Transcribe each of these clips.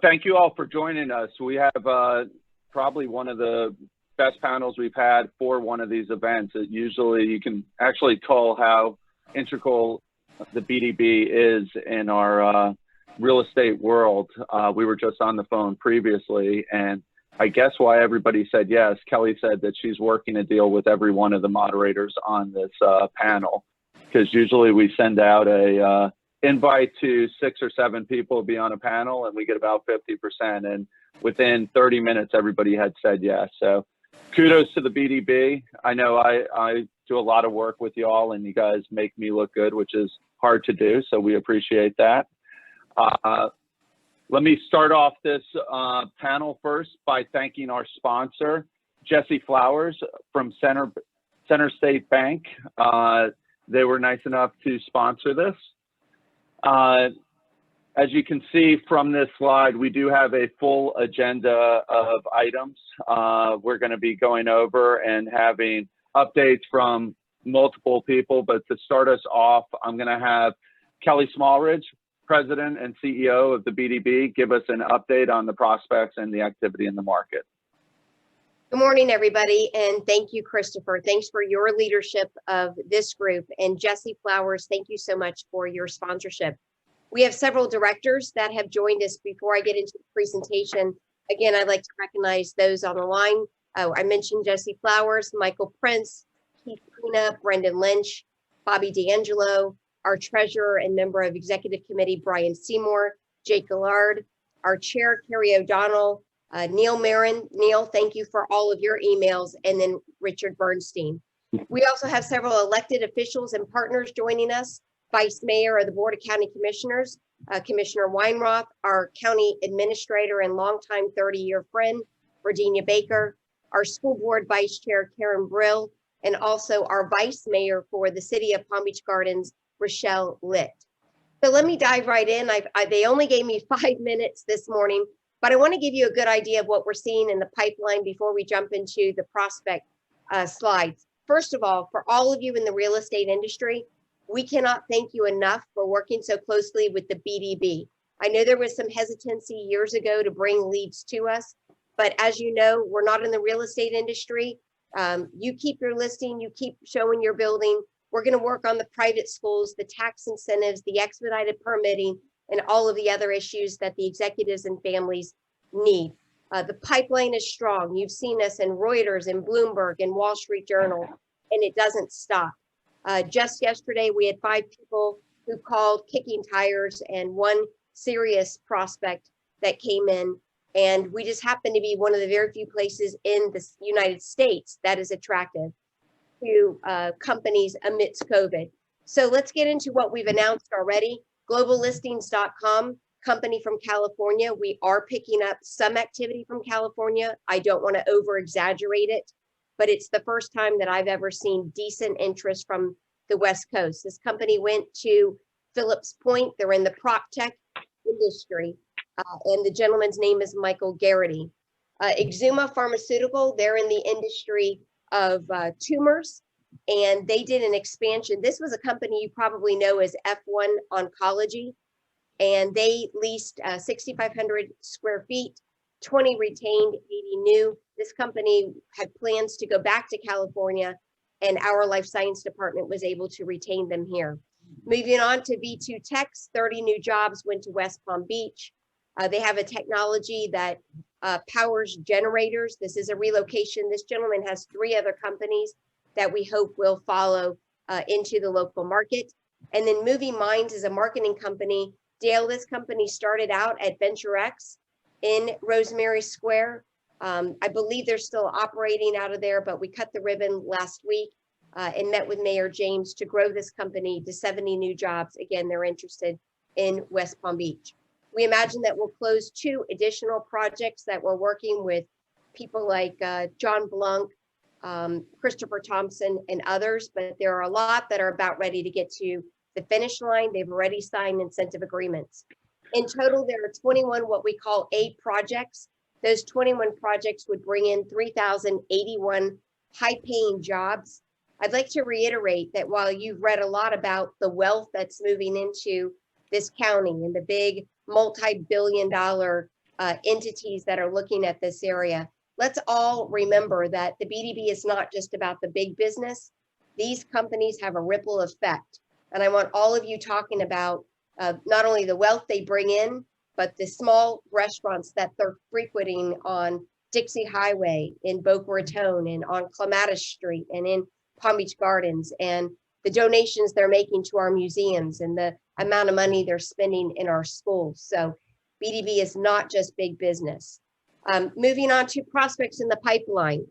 Thank you all for joining us. We have probably one of the best panels we've had for one of these events. Usually you can actually tell how integral the BDB is in our real estate world. We were just on the phone previously, and I guess why everybody said yes, Kelly said that she's working a deal with every one of the moderators on this panel, because usually we send out a invite to 6 or 7 people to be on a panel, and we get about 50%. And within 30 minutes, everybody had said yes. So kudos to the BDB. I know I do a lot of work with y'all, and you guys make me look good, which is hard to do. So we appreciate that. Let me start off this panel first by thanking our sponsor, Jesse Flowers from Center State Bank. They were nice enough to sponsor this. As you can see from this slide, we do have a full agenda of items. We're going to be going over and having updates from multiple people, but to start us off, I'm going to have Kelly Smallridge, President and CEO of the BDB, give us an update on the prospects and the activity in the market. Good morning, everybody, and thank you, Christopher. Thanks for your leadership of this group. And Jesse Flowers, thank you so much for your sponsorship. We have several directors that have joined us. Before I get into the presentation, again, I'd like to recognize those on the line. I mentioned Jesse Flowers, Michael Prince, Keith Spina, Brendan Lynch, Bobby D'Angelo, our treasurer and member of executive committee, Brian Seymour, Jake Gillard, our chair, Carrie O'Donnell, Neil Marin. Neil, thank you for all of your emails, and then Richard Bernstein. We also have several elected officials and partners joining us. Vice Mayor of the Board of County Commissioners, Commissioner Weinroth, our county administrator and longtime 30-year friend, Virginia Baker, our school board vice chair, Karen Brill, and also our vice mayor for the city of Palm Beach Gardens, Rochelle Litt. So let me dive right in. They only gave me 5 minutes this morning, but I want to give you a good idea of what we're seeing in the pipeline before we jump into the prospect slides. First of all, for all of you in the real estate industry, we cannot thank you enough for working so closely with the BDB. I know there was some hesitancy years ago to bring leads to us, but as you know, we're not in the real estate industry. You keep your listing, you keep showing your building. We're going to work on the private schools, the tax incentives, the expedited permitting, and all of the other issues that the executives and families need. The pipeline is strong. You've seen us in Reuters and Bloomberg and Wall Street Journal, and it doesn't stop. Just yesterday, we had 5 people who called kicking tires and 1 serious prospect that came in. And we just happen to be one of the very few places in the United States that is attractive to companies amidst COVID. So let's get into what we've announced already. Globallistings.com, company from California. We are picking up some activity from California. I don't want to over exaggerate it, but it's the first time that I've ever seen decent interest from the West Coast. This company went to Phillips Point. They're in the prop tech industry, and the gentleman's name is Michael Garrity. Exuma Pharmaceutical, they're in the industry of tumors, and they did an expansion. This was a company you probably know as F1 Oncology, and they leased 6,500 square feet, 20 retained, 80 new. This company had plans to go back to California, and our life science department was able to retain them here. Moving on to V2 Techs, 30 new jobs went to West Palm Beach. They have a technology that powers generators. This is a relocation. This gentleman has 3 other companies that we hope will follow into the local market. And then Moving Minds is a marketing company. Dale, this company started out at VentureX in Rosemary Square. I believe they're still operating out of there, but we cut the ribbon last week and met with Mayor James to grow this company to 70 new jobs. Again, they're interested in West Palm Beach. We imagine that we'll close 2 additional projects that we're working with people like John Blunk, Christopher Thompson, and others, but there are a lot that are about ready to get to the finish line. They've already signed incentive agreements. In total, there are 21 what we call A projects. Those 21 projects would bring in 3,081 high-paying jobs. I'd like to reiterate that while you've read a lot about the wealth that's moving into this county and the big multi-billion-dollar entities that are looking at this area, let's all remember that the BDB is not just about the big business. These companies have a ripple effect. And I want all of you talking about not only the wealth they bring in, but the small restaurants that they're frequenting on Dixie Highway, in Boca Raton, and on Clematis Street, and in Palm Beach Gardens, and the donations they're making to our museums, and the amount of money they're spending in our schools. So BDB is not just big business. Moving on to prospects in the pipeline.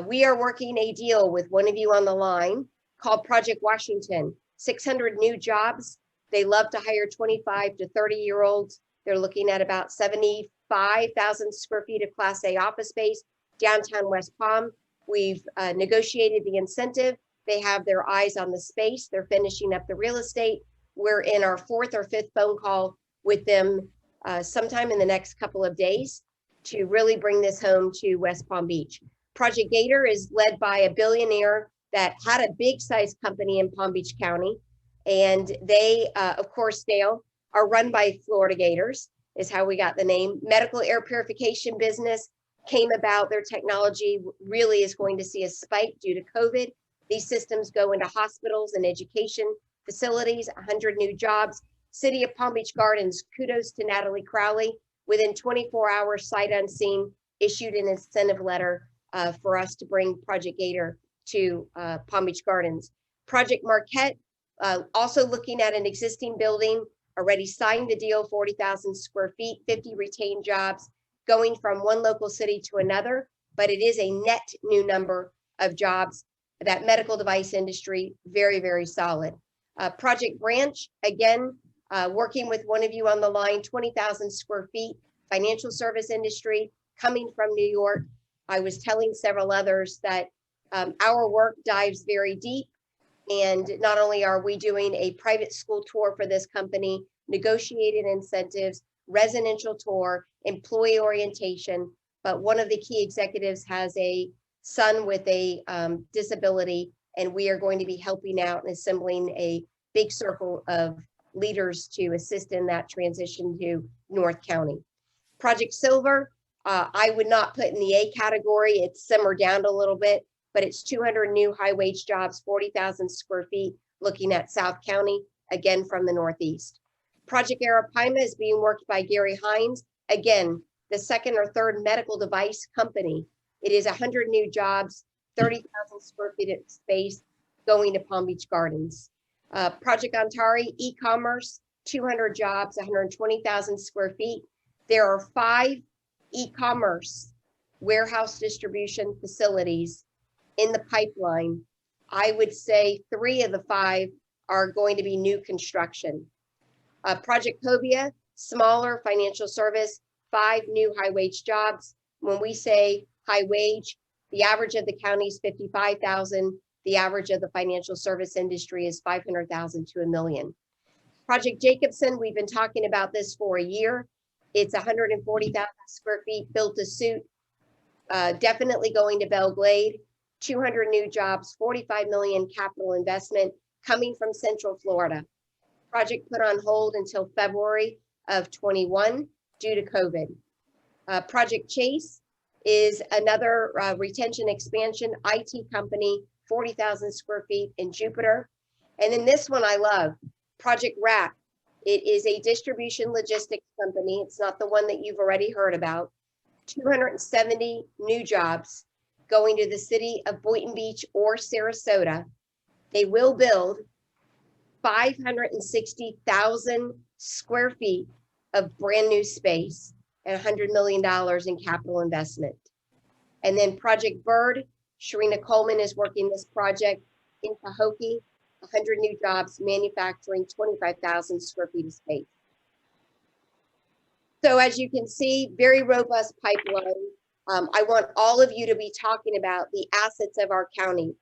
We are working a deal with one of you on the line called Project Washington, 600 new jobs. They love to hire 25 to 30-year-olds. They're looking at about 75,000 square feet of Class A office space, downtown West Palm. We've negotiated the incentive. They have their eyes on the space. They're finishing up the real estate. We're in our 4th or 5th phone call with them sometime in the next couple of days to really bring this home to West Palm Beach. Project Gator is led by a billionaire that had a big size company in Palm Beach County. And they, of course, Dale, are run by Florida Gators, is how we got the name. Medical air purification business came about. Their technology really is going to see a spike due to COVID. These systems go into hospitals and education facilities, 100 new jobs. City of Palm Beach Gardens, kudos to Natalie Crowley. Within 24 hours, sight unseen, issued an incentive letter for us to bring Project Gator to Palm Beach Gardens. Project Marquette, also looking at an existing building, already signed the deal, 40,000 square feet, 50 retained jobs, going from one local city to another, but it is a net new number of jobs. That medical device industry, very, very solid. Project Branch, again, working with one of you on the line, 20,000 square feet, financial service industry, coming from New York. I was telling several others that our work dives very deep. And not only are we doing a private school tour for this company, negotiated incentives, residential tour, employee orientation, but one of the key executives has a son with a disability, and we are going to be helping out and assembling a big circle of leaders to assist in that transition to North County. Project Silver, I would not put in the A category. It's simmered down a little bit, but it's 200 new high wage jobs, 40,000 square feet, looking at South County, again from the Northeast. Project Arapaima is being worked by Gary Hines, again, the 2nd or 3rd medical device company. It is 100 new jobs, 30,000 square feet of space, going to Palm Beach Gardens. Project Ontari, e-commerce, 200 jobs, 120,000 square feet. There are 5 e-commerce warehouse distribution facilities in the pipeline. I would say 3 of the 5 are going to be new construction. Project Cobia, smaller financial service, 5 new high wage jobs. When we say high wage, the average of the county is 55,000. The average of the financial service industry is 500,000 to $1 million. Project Jacobson, we've been talking about this for a year. It's 140,000 square feet, built to suit, definitely going to Belle Glade. 200 new jobs, 45 million capital investment coming from Central Florida. Project put on hold until February of 21 due to COVID. Project Chase is another retention expansion IT company, 40,000 square feet in Jupiter. And then this one I love, Project Wrap. It is a distribution logistics company. It's not the one that you've already heard about. 270 new jobs going to the city of Boynton Beach or Sarasota. They will build 560,000 square feet of brand new space and $100 million in capital investment. And then Project Bird, Sharina Coleman is working this project in Pahokee, 100 new jobs, manufacturing 25,000 square feet of space. So as you can see, very robust pipeline. I want all of you to be talking about the assets of our county.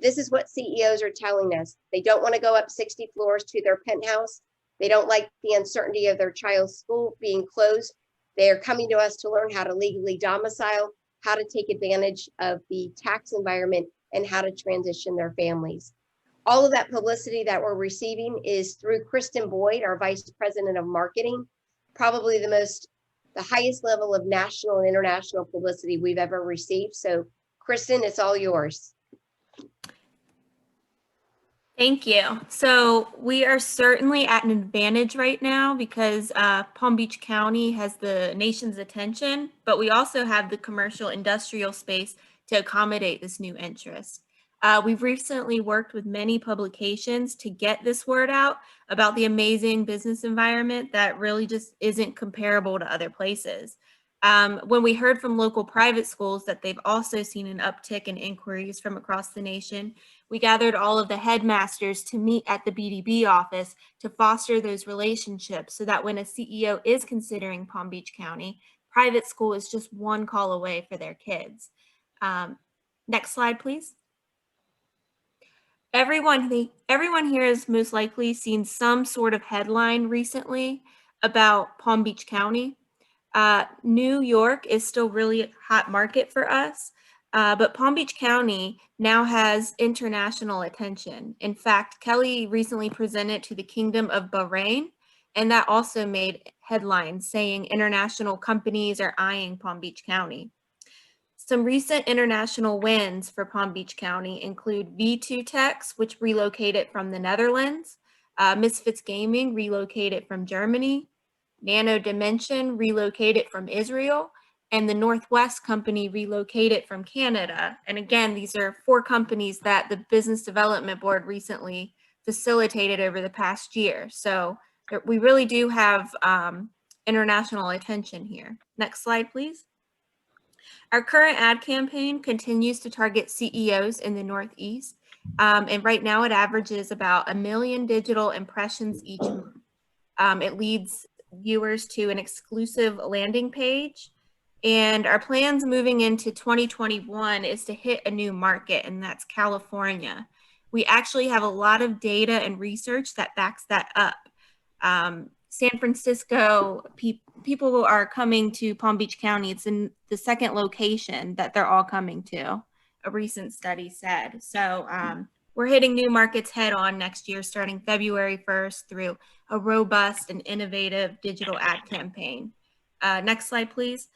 This is what CEOs are telling us. They don't want to go up 60 floors to their penthouse. They don't like the uncertainty of their child's school being closed. They are coming to us to learn how to legally domicile, how to take advantage of the tax environment, and how to transition their families. All of that publicity that we're receiving is through Kristen Boyd, our Vice President of Marketing, probably the highest level of national and international publicity we've ever received. So Kristen, it's all yours. Thank you. So we are certainly at an advantage right now because Palm Beach County has the nation's attention, but we also have the commercial industrial space to accommodate this new interest. We've recently worked with many publications to get this word out about the amazing business environment that really just isn't comparable to other places. When we heard from local private schools that they've also seen an uptick in inquiries from across the nation, we gathered all of the headmasters to meet at the BDB office to foster those relationships so that when a CEO is considering Palm Beach County, private school is just one call away for their kids. Next slide, please. Everyone here has most likely seen some sort of headline recently about Palm Beach County. New York is still really a hot market for us, but Palm Beach County now has international attention. In fact, Kelly recently presented to the Kingdom of Bahrain, and that also made headlines saying international companies are eyeing Palm Beach County. Some recent international wins for Palm Beach County include V2 Techs, which relocated from the Netherlands, Misfits Gaming relocated from Germany, Nano Dimension relocated from Israel, and the Northwest Company relocated from Canada. And again, these are 4 companies that the Business Development Board recently facilitated over the past year. So we really do have international attention here. Next slide, please. Our current ad campaign continues to target CEOs in the Northeast. And right now it averages about 1 million digital impressions each month. It leads viewers to an exclusive landing page. And our plans moving into 2021 is to hit a new market, and that's California. We actually have a lot of data and research that backs that up. San Francisco, people are coming to Palm Beach County. It's in the 2nd location that they're all coming to, a recent study said. So we're hitting new markets head on next year, starting February 1st through a robust and innovative digital ad campaign. Next slide, please.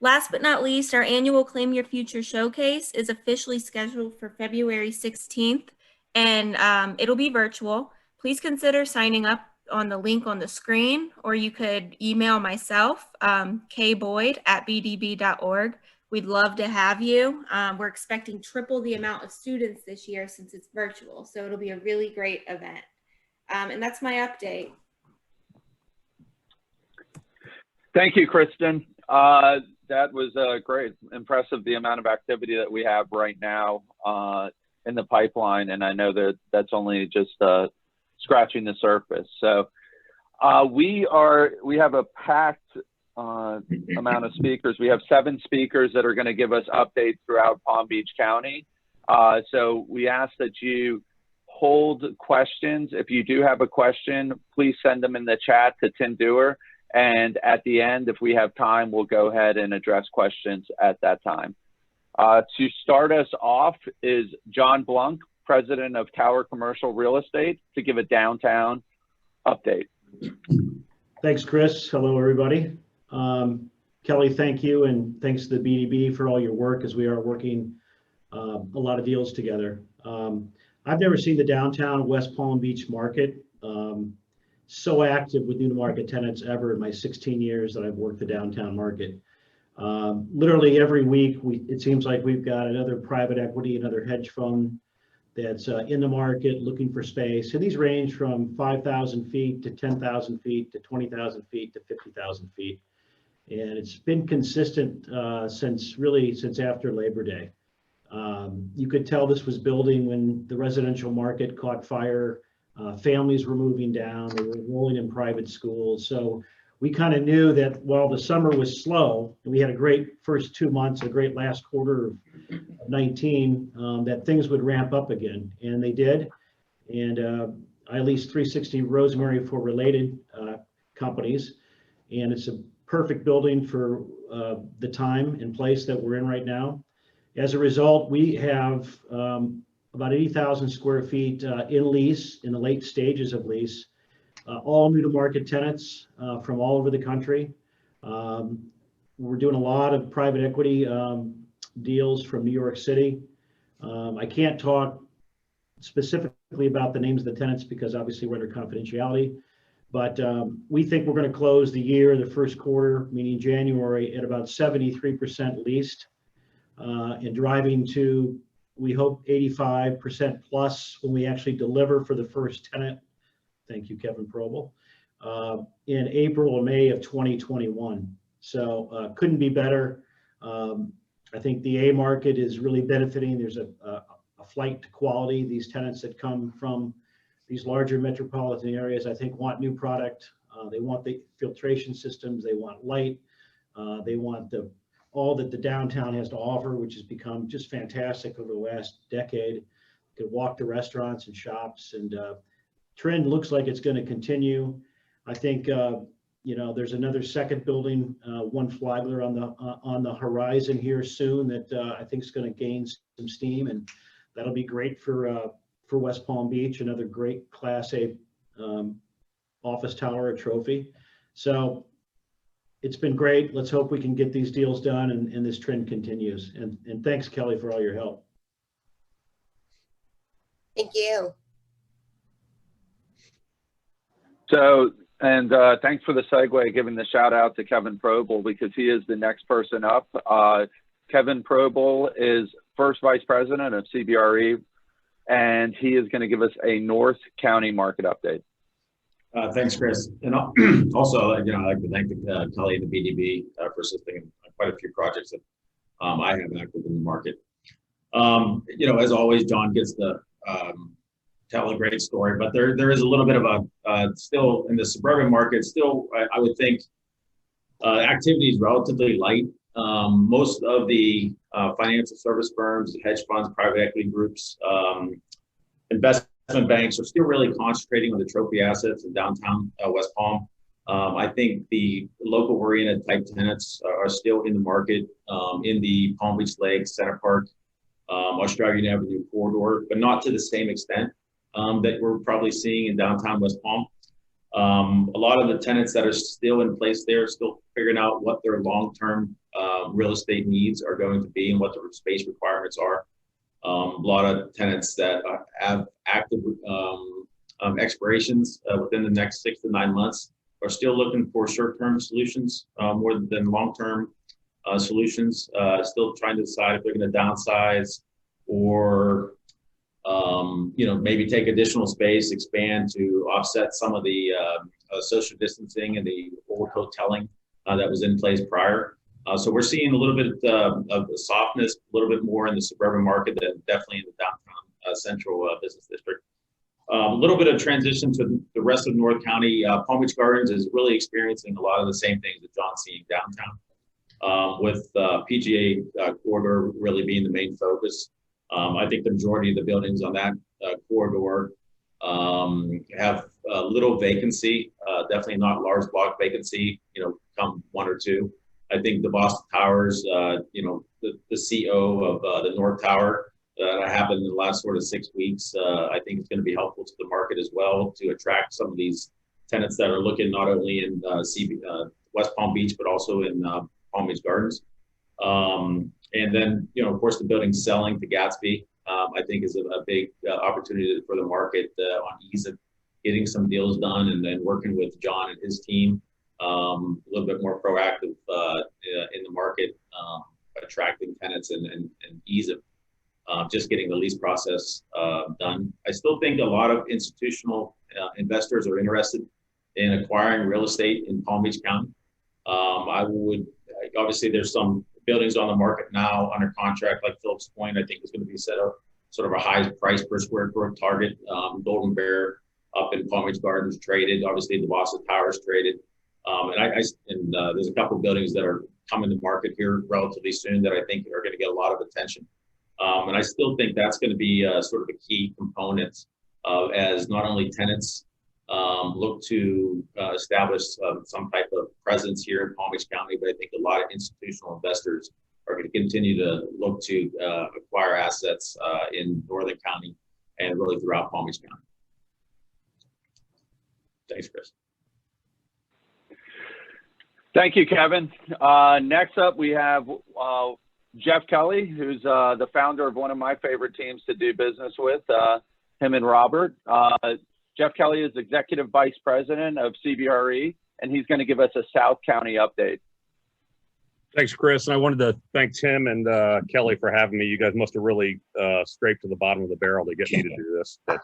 Last but not least, our annual Claim Your Future Showcase is officially scheduled for February 16th, and it'll be virtual. Please consider signing up on the link on the screen, or you could email myself, kboyd@bdb.org. We'd love to have you. We're expecting triple the amount of students this year since it's virtual, so it'll be a really great event. And that's my update. Thank you, Kristen. That was great, impressive, the amount of activity that we have right now in the pipeline, and I know that that's only just scratching the surface. So we have a packed amount of speakers. We have 7 speakers that are going to give us updates throughout Palm Beach County. So we ask that you hold questions. If you do have a question, please send them in the chat to Tim Dewar. And at the end, if we have time, we'll go ahead and address questions at that time. To start us off is John Blunk, President of Tower Commercial Real Estate, to give a downtown update. Thanks, Chris. Hello, everybody. Kelly, thank you, and thanks to the BDB for all your work as we are working a lot of deals together. I've never seen the downtown West Palm Beach market so active with new market tenants ever in my 16 years that I've worked the downtown market. Literally every week, it seems like we've got another private equity, another hedge fund that's in the market looking for space. And these range from 5,000 feet to 10,000 feet to 20,000 feet to 50,000 feet. And it's been consistent since after Labor Day. You could tell this was building when the residential market caught fire. Families were moving down, they were enrolling in private schools. So we kind of knew that while the summer was slow, and we had a great first 2 months, a great last quarter of 19, that things would ramp up again, and they did. And I leased 360 Rosemary for related companies, and it's a perfect building for the time and place that we're in right now. As a result, we have about 80,000 square feet in lease, in the late stages of lease. All new to market tenants from all over the country. We're doing a lot of private equity deals from New York City. I can't talk specifically about the names of the tenants because obviously we're under confidentiality, but we think we're going to close the year, the first quarter, meaning January, at about 73% leased and driving to, we hope, 85% plus when we actually deliver for the first tenant. Thank you, Kevin Probel, in April or May of 2021. So couldn't be better. I think the A market is really benefiting. There's a flight to quality. These tenants that come from these larger metropolitan areas, I think, want new product. They want the filtration systems. They want light. They want all that the downtown has to offer, which has become just fantastic over the last decade. You could walk to restaurants and shops, and trend looks like it's going to continue. I think there's another second building, One Flagler on the horizon here soon that I think is going to gain some steam, and that'll be great for West Palm Beach. Another great Class A office tower, a trophy. So it's been great. Let's hope we can get these deals done and this trend continues. And thanks, Kelly, for all your help. Thank you. So, and thanks for the segue, giving the shout out to Kevin Probel, because he is the next person up. Kevin Probel is first vice president of CBRE, and he is going to give us a North County market update. Thanks, Chris. And also, I'd like to thank Kelly and the BDB for assisting in quite a few projects that I have active in the market. As always, John gets to tell a great story, but there is a little bit of a still in the suburban market. Still, I would think activity is relatively light. Most of the financial service firms, hedge funds, private equity groups, investment banks are still really concentrating on the trophy assets in downtown West Palm. I think the local oriented type tenants are still in the market in the Palm Beach Lakes, Center Park, Australian Avenue corridor, but not to the same extent that we're probably seeing in downtown West Palm. A lot of the tenants that are still in place there are still figuring out what their long-term real estate needs are going to be and what their space requirements are. A lot of tenants that have active expirations within the next 6 to 9 months are still looking for short-term solutions more than long-term solutions, still trying to decide if they're going to downsize or maybe take additional space, expand to offset some of the social distancing and the old hoteling that was in place prior. So we're seeing a little bit of the softness, a little bit more in the suburban market than definitely in the downtown central business district. A little bit of transition to the rest of North County. Palm Beach Gardens is really experiencing a lot of the same things that John's seeing downtown, with PGA corridor really being the main focus. I think the majority of the buildings on that corridor have little vacancy, definitely not large block vacancy, come 1 or 2. I think the Boston Towers, the CO of the North Tower that happened in the last sort of 6 weeks, I think it's going to be helpful to the market as well to attract some of these tenants that are looking not only in West Palm Beach, but also in Palm Beach Gardens. And then, of course, the building selling to Gatsby, I think is a big opportunity for the market on ease of getting some deals done and then working with John and his team. A little bit more proactive in the market, attracting tenants and ease of just getting the lease process done. I still think a lot of institutional investors are interested in acquiring real estate in Palm Beach County. Obviously there's some buildings on the market now under contract, like Phillips Point, I think is going to be set up sort of a high price per square foot target. Golden Bear up in Palm Beach Gardens traded, obviously the Boston Towers traded. And there's a couple of buildings that are coming to market here relatively soon that I think are going to get a lot of attention. And I still think that's going to be sort of a key component as not only tenants look to establish some type of presence here in Palm Beach County, but I think a lot of institutional investors are going to continue to look to acquire assets in Northern County and really throughout Palm Beach County. Thanks, Chris. Thank you, Kevin. Next up, we have Jeff Kelly, who's the founder of one of my favorite teams to do business with, him and Robert. Jeff Kelly is Executive Vice President of CBRE, and he's going to give us a South County update. Thanks, Chris. And I wanted to thank Tim and Kelly for having me. You guys must have really scraped to the bottom of the barrel to get me to do this. But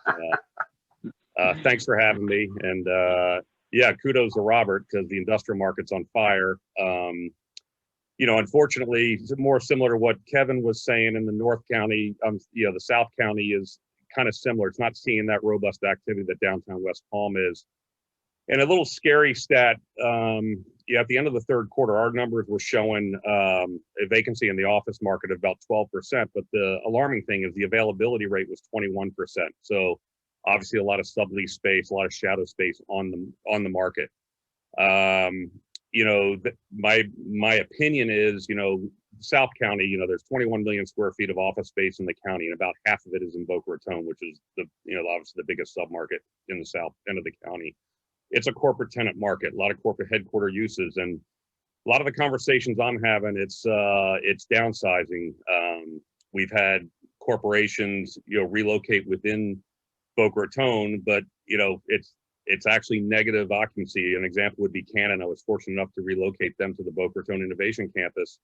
thanks for having me. And yeah, kudos to Robert, because the industrial market's on fire. You know, unfortunately, more similar to what Kevin was saying in the North County, you know, the South County is kind of similar. It's not seeing that robust activity that downtown West Palm is. And a little scary stat, yeah, at the end of the third quarter, our numbers were showing a vacancy in the office market of about 12%, but the alarming thing is the availability rate was 21%. So obviously a lot of sublease space, a lot of shadow space on the market. You know, my opinion is, you know, South County, you know, there's 21 million square feet of office space in the county, and about half of it is in Boca Raton, which is the, you know, obviously the biggest submarket in the south end of the county. It's a corporate tenant market, a lot of corporate headquarter uses, and a lot of the conversations I'm having, it's downsizing. We've had corporations, you know, relocate within Boca Raton, but you know, it's actually negative occupancy. An example would be Canon. I was fortunate enough to relocate them to the Boca Raton Innovation Campus,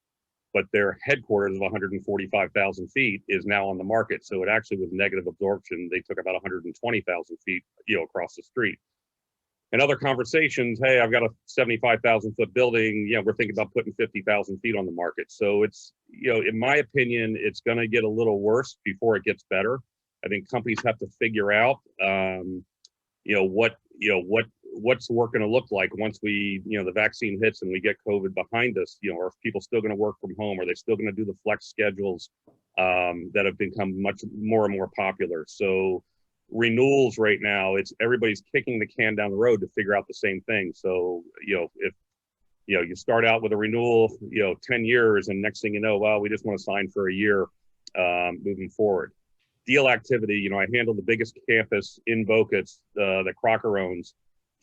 but their headquarters of 145,000 feet is now on the market. So it actually was negative absorption. They took about 120,000 feet, you know, across the street. And other conversations, hey, I've got a 75,000 foot building. Yeah, we're thinking about putting 50,000 feet on the market. So it's, you know, in my opinion, it's going to get a little worse before it gets better. I think companies have to figure out, you know, what's work going to look like once we, you know, the vaccine hits and we get COVID behind us. You know, are people still going to work from home? Are they still going to do the flex schedules that have become much more and more popular? So renewals right now, it's everybody's kicking the can down the road to figure out the same thing. So, you know, if, you know, you start out with a renewal, you know, 10 years, and next thing you know, well, we just want to sign for a year moving forward. Deal activity, you know, I handle the biggest campus in Boca, it's that Crocker owns.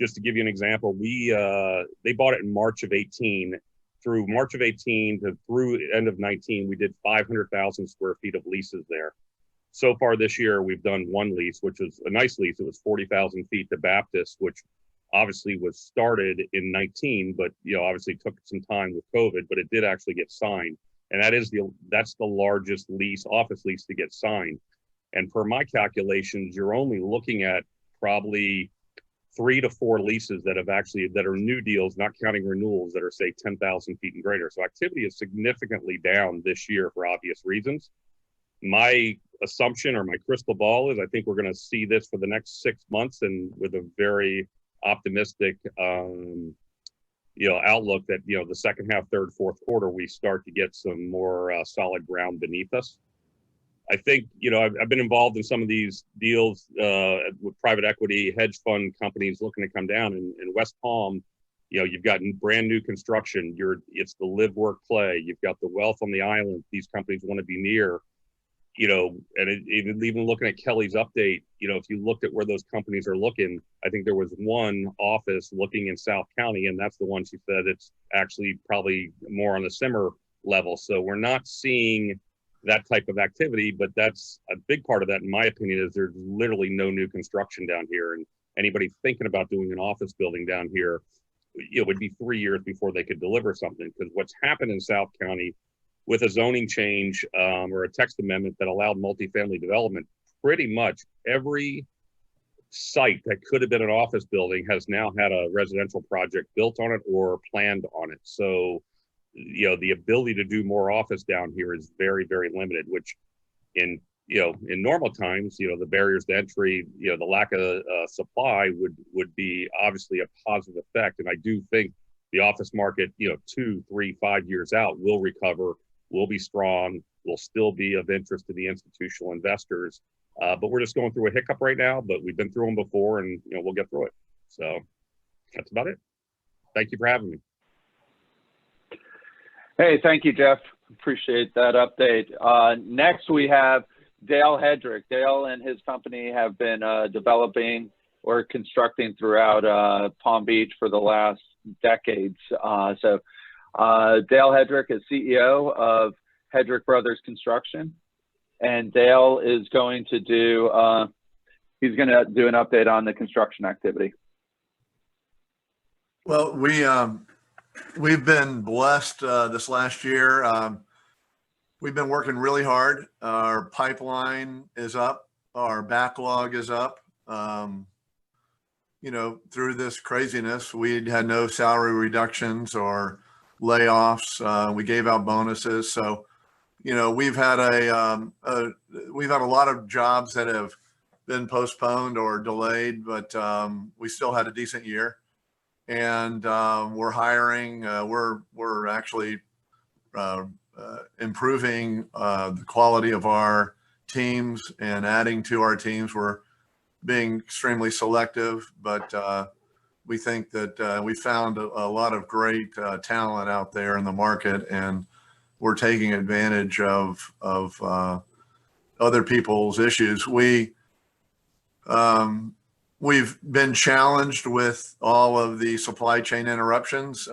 Just to give you an example, they bought it in March of 18. Through March of 18 to through end of 19, we did 500,000 square feet of leases there. So far this year, we've done one lease, which was a nice lease. It was 40,000 feet to Baptist, which obviously was started in 19, but, you know, obviously took some time with COVID, but it did actually get signed. And that's the largest lease, office lease, to get signed. And per my calculations, you're only looking at probably 3 to 4 leases that are new deals, not counting renewals, that are, say, 10,000 feet and greater. So activity is significantly down this year for obvious reasons. My assumption, or my crystal ball, is I think we're going to see this for the next 6 months, and with a very optimistic, you know, outlook that, you know, the second half, third, fourth quarter, we start to get some more solid ground beneath us. I think, you know, I've been involved in some of these deals with private equity, hedge fund companies looking to come down. In West Palm, you know, you've got brand new construction. It's the live, work, play. You've got the wealth on the island. These companies want to be near, you know, and even looking at Kelly's update, you know, if you looked at where those companies are looking, I think there was one office looking in South County, and that's the one she said it's actually probably more on the simmer level. So we're not seeing that type of activity, but that's a big part of that, in my opinion, is there's literally no new construction down here. And anybody thinking about doing an office building down here, it would be 3 years before they could deliver something. Because what's happened in South County with a zoning change or a text amendment that allowed multifamily development, pretty much every site that could have been an office building has now had a residential project built on it or planned on it. So, you know, the ability to do more office down here is very, very limited, which in normal times, you know, the barriers to entry, you know, the lack of supply would be obviously a positive effect. And I do think the office market, you know, 2, 3, 5 years out will recover, will be strong, will still be of interest to the institutional investors. But we're just going through a hiccup right now, but we've been through them before, and, you know, we'll get through it. So that's about it. Thank you for having me. Hey, thank you, Jeff. Appreciate that update. Next, we have Dale Hedrick. Dale and his company have been developing or constructing throughout Palm Beach for the last decades. Dale Hedrick is CEO of Hedrick Brothers Construction, and Dale is going to do he's going to do an update on the construction activity. Well, we've been blessed this last year. We've been working really hard. Our pipeline is up. Our backlog is up. You know, through this craziness, we had no salary reductions or layoffs. We gave out bonuses. So, you know, we've had a lot of jobs that have been postponed or delayed, but we still had a decent year. And we're hiring. We're actually improving the quality of our teams and adding to our teams. We're being extremely selective, but we think that we found a lot of great talent out there in the market, and we're taking advantage of other people's issues. We've been challenged with all of the supply chain interruptions.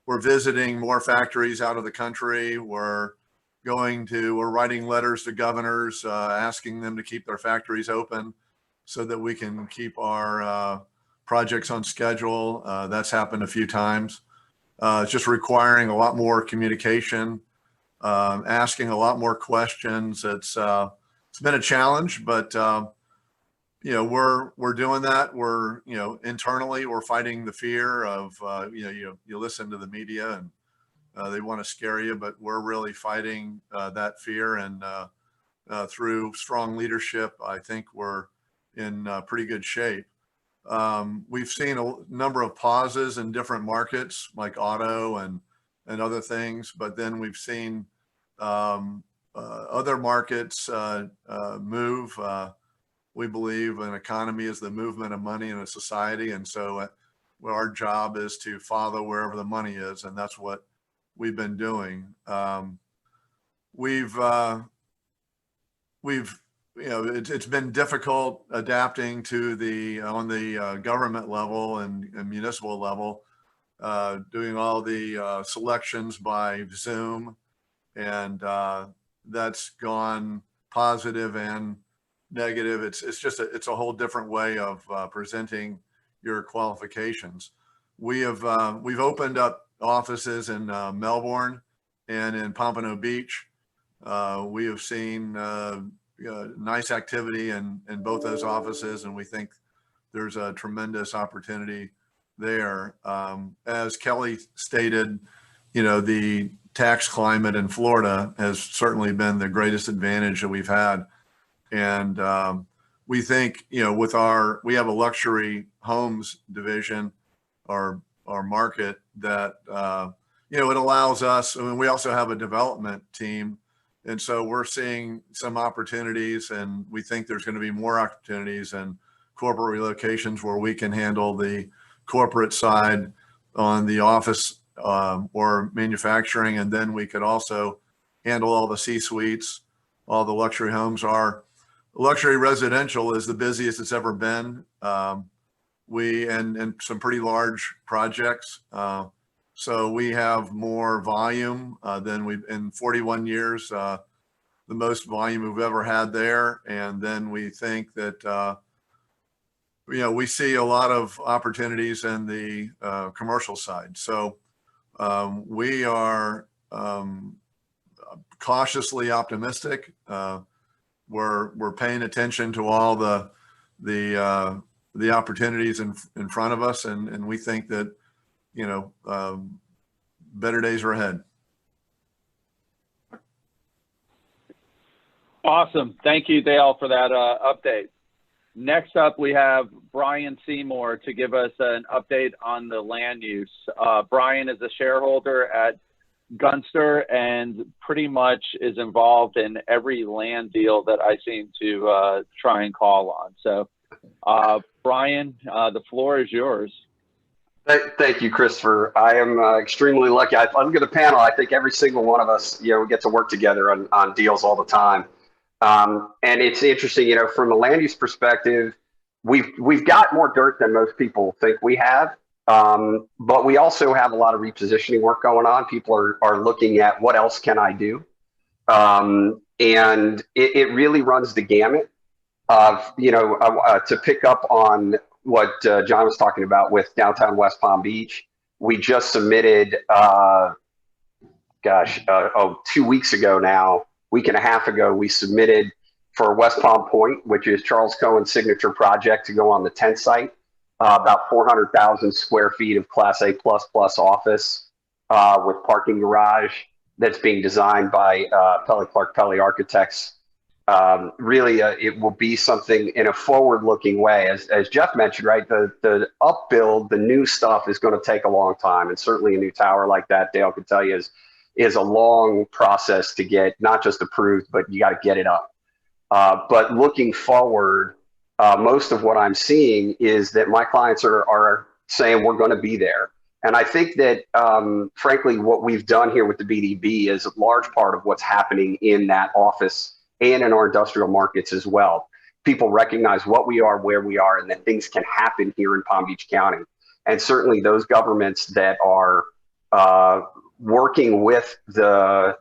We're visiting more factories out of the country. We're writing letters to governors asking them to keep their factories open so that we can keep our projects on schedule. That's happened a few times. It's just requiring a lot more communication, asking a lot more questions. It's been a challenge, but you know, we're doing that. We're, you know, internally we're fighting the fear of, you listen to the media and they want to scare you, but we're really fighting that fear. And through strong leadership, I think we're in pretty good shape. We've seen a number of pauses in different markets like auto and other things, but then we've seen other markets move. We believe an economy is the movement of money in a society. And so our job is to follow wherever the money is. And that's what we've been doing. We've you know, it's been difficult adapting to on the government level and municipal level, doing all the selections by Zoom. And that's gone positive and negative. It's just it's a whole different way of presenting your qualifications. We've opened up offices in Melbourne and in Pompano Beach. We have seen nice activity in both those offices, and we think there's a tremendous opportunity there. As Kelly stated, you know, the tax climate in Florida has certainly been the greatest advantage that we've had. And we think, you know, we have a luxury homes division, our market that, you know, it allows us, I mean, we also have a development team. And so we're seeing some opportunities, and we think there's going to be more opportunities and corporate relocations where we can handle the corporate side on the office or manufacturing. And then we could also handle all the C-suites, all the luxury homes. Our luxury residential is the busiest it's ever been. And some pretty large projects. So we have more volume than we've in 41 years, the most volume we've ever had there. And then we think that, you know, we see a lot of opportunities in the commercial side. So we are cautiously optimistic. We're paying attention to all the opportunities in front of us, and we think that, you know, better days are ahead. Awesome. Thank you, Dale, for that update. Next up, we have Brian Seymour to give us an update on the land use. Brian is a shareholder at Gunster and pretty much is involved in every land deal that I seem to try and call on. So, Brian, the floor is yours. Thank you, Christopher. I am extremely lucky. I look at the panel. I think every single one of us, we get to work together on deals all the time. And it's interesting, from a land use perspective, we've got more dirt than most people think we have. But we also have a lot of repositioning work going on. People are looking at what else can I do? And it really runs the gamut of, to pick up on what John was talking about with downtown West Palm Beach. We just submitted, 2 weeks ago now, week and a half ago, we submitted for West Palm Point, which is Charles Cohen's signature project to go on the 10th site, about 400,000 square feet of Class A++ office with parking garage that's being designed by Pelley Clark Pelley Architects. Really, it will be something in a forward-looking way. As Jeff mentioned, right, the upbuild, the new stuff is going to take a long time. And certainly a new tower like that, Dale could tell you, is a long process to get not just approved, but you got to get it up. But looking forward, most of what I'm seeing is that my clients are saying we're going to be there. And I think that, frankly, what we've done here with the BDB is a large part of what's happening in that office and in our industrial markets as well. People recognize what we are, where we are, and that things can happen here in Palm Beach County. And certainly those governments that are working with the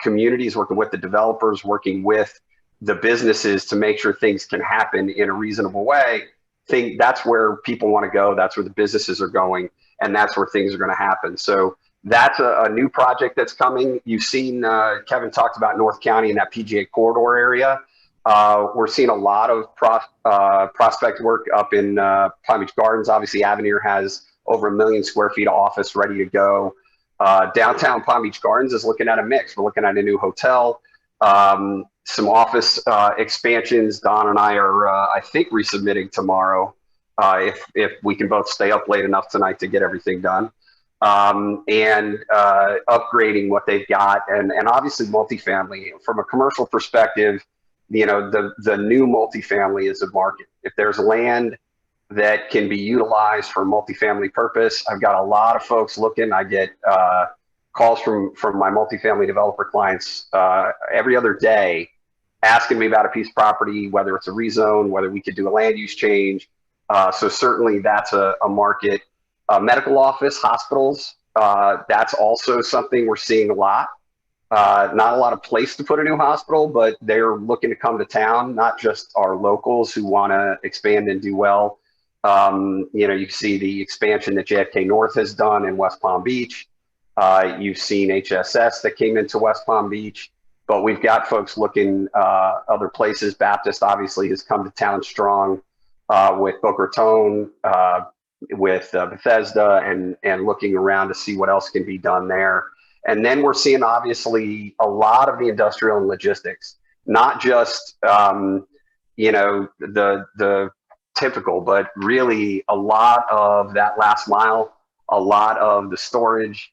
communities, working with the developers, working with the businesses to make sure things can happen in a reasonable way, think that's where people want to go. That's where the businesses are going. And that's where things are going to happen. So that's a new project that's coming. You've seen, Kevin talked about North County and that PGA corridor area. We're seeing a lot of prospect work up in Palm Beach Gardens. Obviously, Avenir has over 1 million square feet of office ready to go. Downtown Palm Beach Gardens is looking at a mix. We're looking at a new hotel, some office expansions. Don and I are, I think, resubmitting tomorrow if we can both stay up late enough tonight to get everything done. And upgrading what they've got, and obviously multifamily. From a commercial perspective, the new multifamily is a market. If there's land that can be utilized for multifamily purpose, I've got a lot of folks looking. I get calls from my multifamily developer clients every other day asking me about a piece of property, whether it's a rezone, whether we could do a land use change. So certainly that's a market. Medical office, hospitals, that's also something we're seeing a lot. Not a lot of place to put a new hospital, but they're looking to come to town, not just our locals who want to expand and do well. You see the expansion that JFK North has done in West Palm Beach. You've seen HSS that came into West Palm Beach, but we've got folks looking other places. Baptist obviously has come to town strong with Boca Raton, with Bethesda, and looking around to see what else can be done there. And then we're seeing obviously a lot of the industrial and logistics, not just the typical, but really a lot of that last mile, a lot of the storage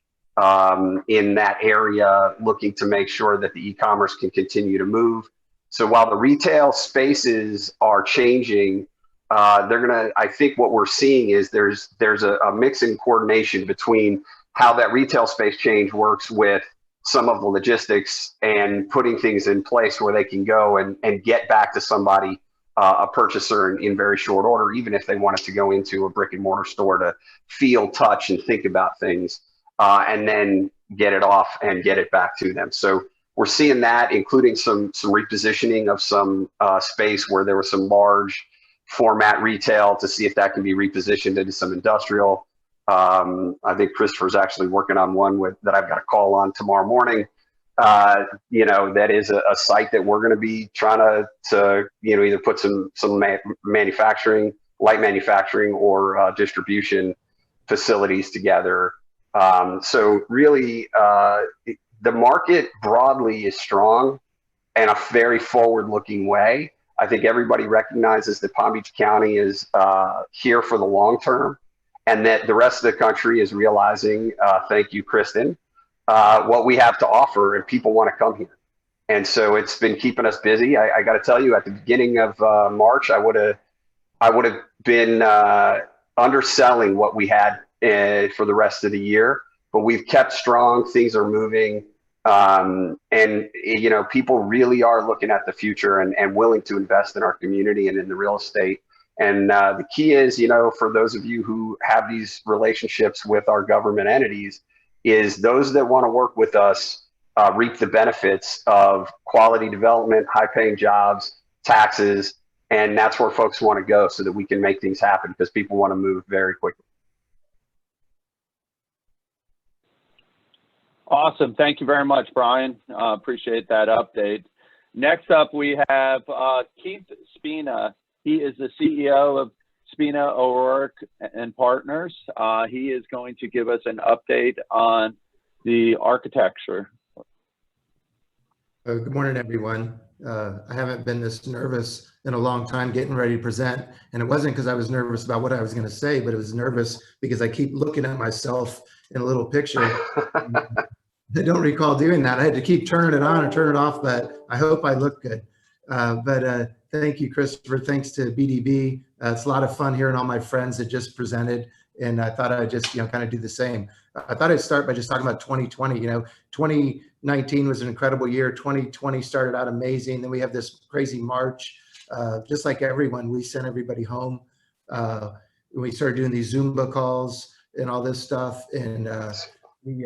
in that area, looking to make sure that the e-commerce can continue to move. So while the retail spaces are changing, I think what we're seeing is there's a mix in coordination between how that retail space change works with some of the logistics and putting things in place where they can go and get back to somebody, a purchaser in very short order, even if they wanted to go into a brick and mortar store to feel, touch, and think about things, and then get it off and get it back to them. So we're seeing that, including some repositioning of some space where there was some large format retail to see if that can be repositioned into some industrial. I think Christopher's actually working on one that I've got a call on tomorrow morning. That is a site that we're going to be trying to either put some manufacturing, light manufacturing, or distribution facilities together. So really, the market broadly is strong in a very forward-looking way. I think everybody recognizes that Palm Beach County is here for the long term, and that the rest of the country is realizing, thank you, Kristen, what we have to offer, and people want to come here. And so it's been keeping us busy. I got to tell you, at the beginning of March, I would have been underselling what we had for the rest of the year, but we've kept strong. Things are moving. And you know, people really are looking at the future and willing to invest in our community and in the real estate. And the key is, you know, for those of you who have these relationships with our government entities, is those that want to work with us reap the benefits of quality development, high-paying jobs, taxes, and that's where folks want to go so that we can make things happen, because people want to move very quickly. Awesome. Thank you very much, Brian. Appreciate that update. Next up, we have Keith Spina. He is the CEO of Spina, O'Rourke and Partners. He is going to give us an update on the architecture. Good morning, everyone. I haven't been this nervous in a long time getting ready to present. And it wasn't because I was nervous about what I was going to say, but it was nervous because I keep looking at myself in a little picture. I don't recall doing that. I had to keep turning it on and turn it off, but I hope I look good. Thank you, Christopher. Thanks to BDB. It's a lot of fun hearing all my friends that just presented, and I thought I'd just, you know, kind of do the same. I thought I'd start by just talking about 2020. You know, 2019 was an incredible year. 2020 started out amazing. Then we have this crazy March. Just like everyone, we sent everybody home. We started doing these Zumba calls and all this stuff, and we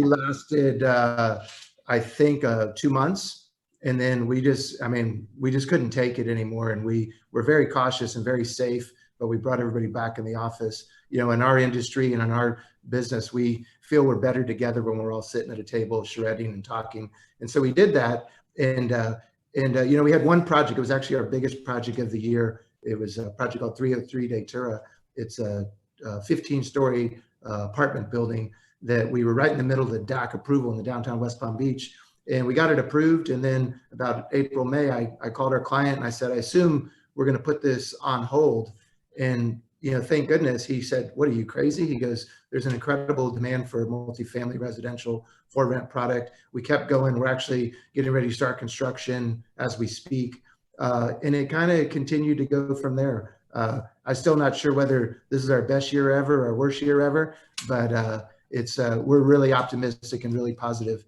lasted, I think, 2 months. And then we just couldn't take it anymore. And we were very cautious and very safe, but we brought everybody back in the office. You know, in our industry and in our business, we feel we're better together when we're all sitting at a table, shredding and talking. And so we did that. And you know, we had one project. It was actually our biggest project of the year. It was a project called 303 Datura. It's a 15-story apartment building that we were right in the middle of the DAC approval in the downtown West Palm Beach. And we got it approved. And then about April, May, I called our client and I said, I assume we're going to put this on hold. And, you know, thank goodness he said, what are you, crazy? He goes, there's an incredible demand for multifamily residential for rent product. We kept going. We're actually getting ready to start construction as we speak. And it kind of continued to go from there. I'm still not sure whether this is our best year ever or worst year ever, but we're really optimistic and really positive.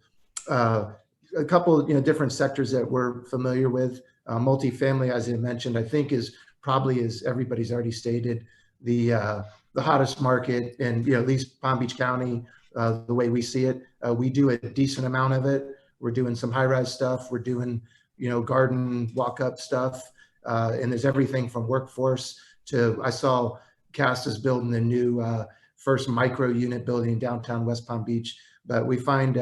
A couple, you know, different sectors that we're familiar with. Multifamily, as I mentioned, I think is probably, as everybody's already stated, the hottest market, and, you know, at least Palm Beach County, the way we see it. We do a decent amount of it. We're doing some high-rise stuff. We're doing, you know, garden walk-up stuff, and there's everything from workforce to, I saw Cast is building the new first micro unit building in downtown West Palm Beach. But we find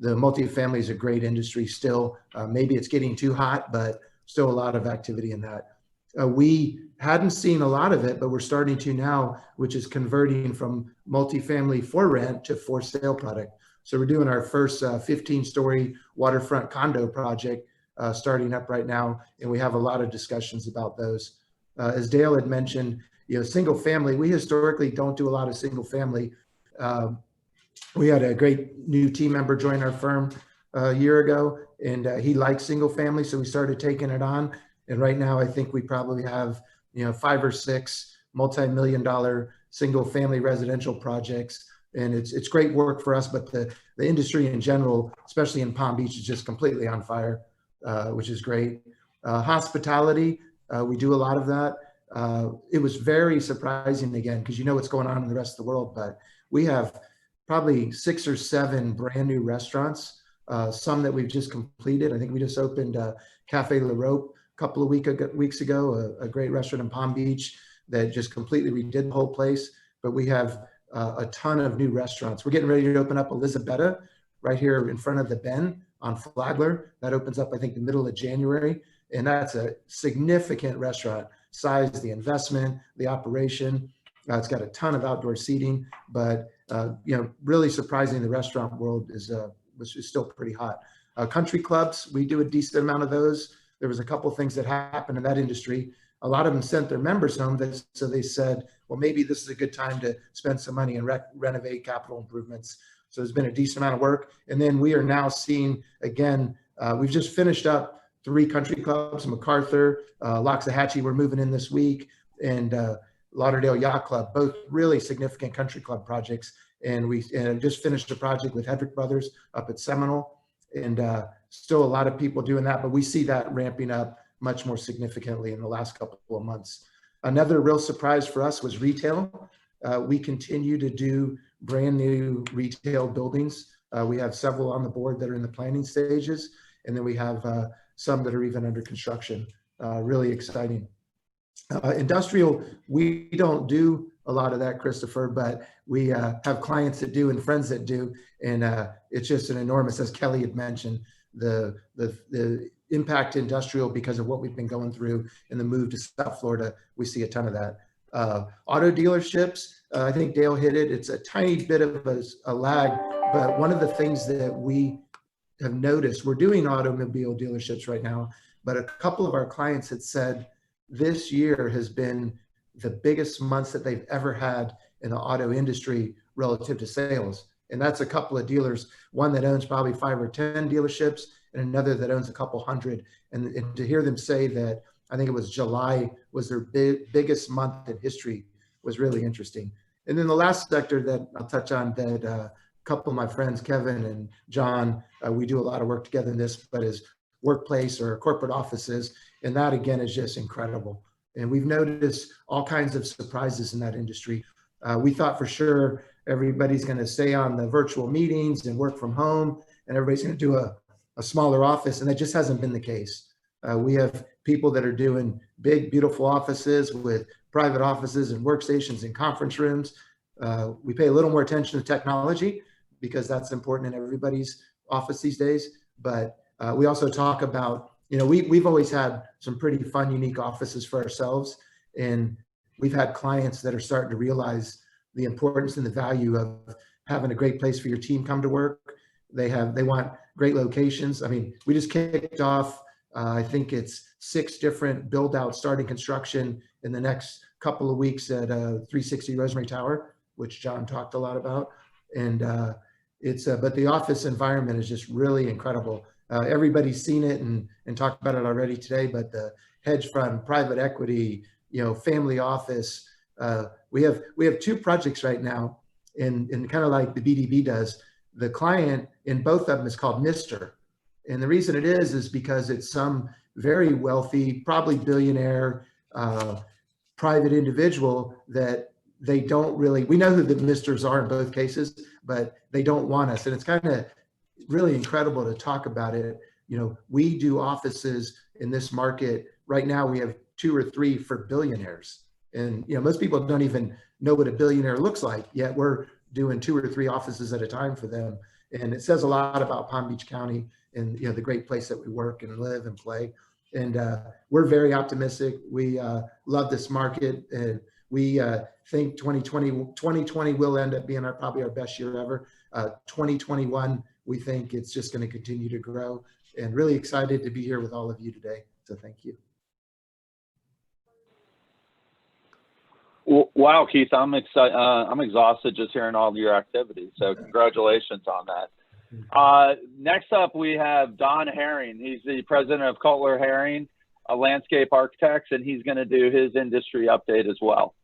the multifamily is a great industry still. Maybe it's getting too hot, but still a lot of activity in that. We hadn't seen a lot of it, but we're starting to now, which is converting from multifamily for rent to for sale product. So we're doing our first 15-story waterfront condo project starting up right now, and we have a lot of discussions about those. As Dale had mentioned, you know, single family, we historically don't do a lot of single family. We had a great new team member join our firm a year ago, and he likes single family, so we started taking it on. And right now, I think we probably have, you know, 5 or 6 multi-million-dollar single family residential projects, and it's great work for us. But the industry in general, especially in Palm Beach, is just completely on fire, which is great. Hospitality, we do a lot of that. It was very surprising again, because you know what's going on in the rest of the world, but we have probably 6 or 7 brand new restaurants, some that we've just completed. I think we just opened Cafe La Rope a couple of weeks ago, a great restaurant in Palm Beach that just completely redid the whole place. But we have a ton of new restaurants. We're getting ready to open up Elizabetta right here in front of the Bend on Flagler. That opens up, I think, the middle of January. And that's a significant restaurant. Size, the investment, the operation. It's got a ton of outdoor seating, but you know, really surprising, the restaurant world is still pretty hot. Country clubs, we do a decent amount of those. There was a couple of things that happened in that industry. A lot of them sent their members home, so they said, well, maybe this is a good time to spend some money and renovate capital improvements. So there's been a decent amount of work. And then we are now seeing, again, we've just finished up 3 country clubs, MacArthur, Loxahatchee, we're moving in this week. And Lauderdale Yacht Club, both really significant country club projects. And we just finished a project with Hedrick Brothers up at Seminole, and still a lot of people doing that, but we see that ramping up much more significantly in the last couple of months. Another real surprise for us was retail. We continue to do brand new retail buildings. We have several on the board that are in the planning stages, and then we have some that are even under construction. Really exciting. Industrial, we don't do a lot of that, Christopher, but we have clients that do and friends that do, and it's just an enormous, as Kelly had mentioned, the impact industrial because of what we've been going through in the move to South Florida. We see a ton of that. Auto dealerships, I think Dale hit it. It's a tiny bit of a lag, but one of the things that we have noticed, we're doing automobile dealerships right now, but a couple of our clients had said this year has been the biggest months that they've ever had in the auto industry relative to sales. And that's a couple of dealers, one that owns probably 5 or 10 dealerships and another that owns a couple hundred. And to hear them say that, I think it was July was their biggest month in history, was really interesting. And then the last sector that I'll touch on that a couple of my friends, Kevin and John, we do a lot of work together in this, but is workplace or corporate offices. And that again is just incredible. And we've noticed all kinds of surprises in that industry. We thought for sure everybody's going to stay on the virtual meetings and work from home, and everybody's going to do a smaller office, and that just hasn't been the case. We have people that are doing big, beautiful offices with private offices and workstations and conference rooms. We pay a little more attention to technology because that's important in everybody's office these days. But we also talk about, we've always had some pretty fun, unique offices for ourselves. And we've had clients that are starting to realize the importance and the value of having a great place for your team come to work. They want great locations. I mean, we just kicked off, I think it's 6 different build outs starting construction in the next couple of weeks at 360 Rosemary Tower, which John talked a lot about. And but the office environment is just really incredible. Everybody's seen it and talked about it already today, but the hedge fund, private equity, family office, we have 2 projects right now in kind of like the BDB does. The client in both of them is called Mr. And the reason it is because it's some very wealthy, probably billionaire, private individual that they don't really, we know who the Misters are in both cases, but they don't want us. And it's kind of really incredible to talk about it. We do offices in this market right now. We have 2 or 3 for billionaires. And, most people don't even know what a billionaire looks like, yet we're doing 2 or 3 offices at a time for them. And it says a lot about Palm Beach County and, the great place that we work and live and play. And we're very optimistic. We love this market, and we think 2020 will end up being probably our best year ever. 2021, we think it's just going to continue to grow, and really excited to be here with all of you today. So thank you. Wow, Keith, I'm excited. I'm exhausted just hearing all of your activities. So congratulations on that. Next up, we have Don Herring. He's the president of Cutler Herring, a landscape architects, and he's going to do his industry update as well.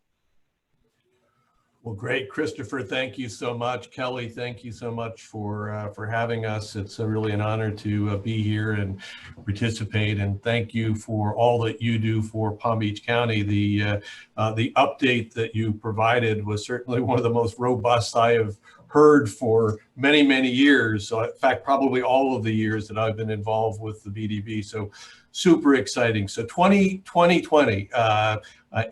Well, great, Christopher. Thank you so much. Kelly, thank you so much for having us. It's really an honor to be here and participate. And thank you for all that you do for Palm Beach County. The update that you provided was certainly one of the most robust I have heard for many, many years. So in fact, probably all of the years that I've been involved with the BDB. So super exciting. So 2020,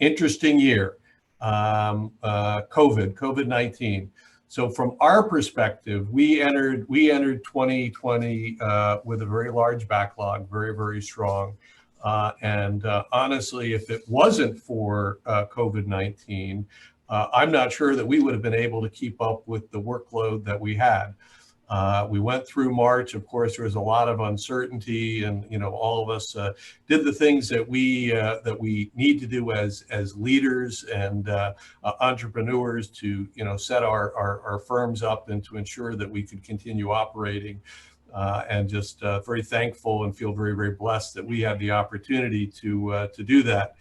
interesting year. COVID-19. So from our perspective, we entered 2020 with a very large backlog, very, very strong. And honestly, if it wasn't for COVID-19, I'm not sure that we would have been able to keep up with the workload that we had. We went through March. Of course, there was a lot of uncertainty, and all of us did the things that we need to do as leaders and entrepreneurs to set our firms up and to ensure that we could continue operating. And just very thankful and feel very, very blessed that we had the opportunity to do that.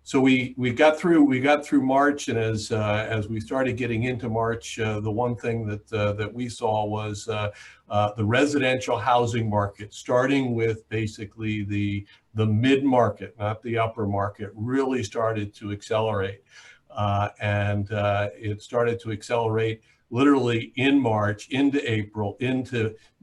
So we got through March, and as we started getting into March, the one thing that we saw was the residential housing market, starting with basically the mid-market, not the upper market, really started to accelerate. And it started to accelerate literally in March, into April,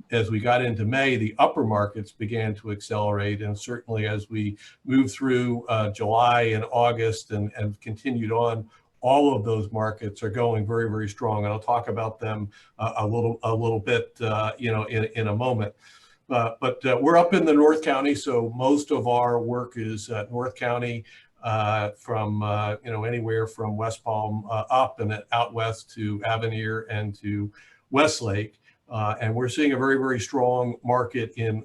as we got into May, the upper markets began to accelerate. And certainly as we moved through July and August and continued on, all of those markets are going very, very strong. And I'll talk about them a little bit, in a moment. But we're up in the North County, so most of our work is North County, from anywhere from West Palm up and out west to Avenir and to Westlake. And we're seeing a very, very strong market in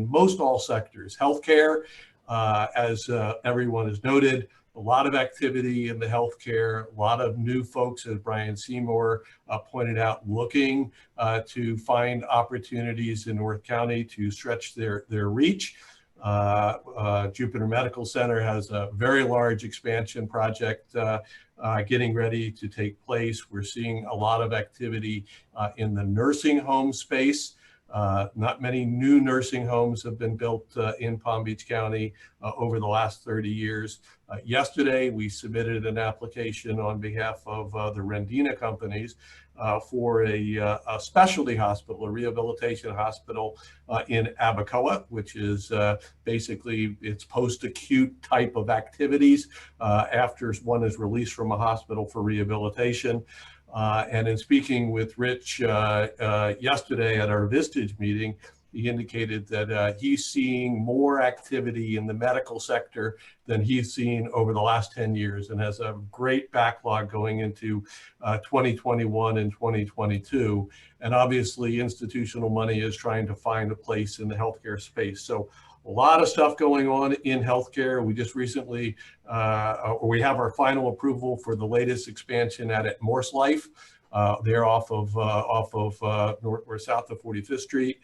most all sectors. Healthcare, as everyone has noted, a lot of activity in the healthcare, a lot of new folks, as Brian Seymour pointed out, looking to find opportunities in North County to stretch their reach. Jupiter Medical Center has a very large expansion project getting ready to take place. We're seeing a lot of activity in the nursing home space. Not many new nursing homes have been built in Palm Beach County over the last 30 years. Yesterday, we submitted an application on behalf of the Rendina companies for a specialty hospital, a rehabilitation hospital in Abacoa, which is basically it's post-acute type of activities after one is released from a hospital for rehabilitation. And in speaking with Rich yesterday at our Vistage meeting, he indicated that he's seeing more activity in the medical sector than he's seen over the last 10 years and has a great backlog going into 2021 and 2022. And obviously institutional money is trying to find a place in the healthcare space. So a lot of stuff going on in healthcare. We just recently, we have our final approval for the latest expansion at Morse Life. They're off of north or south of 45th Street.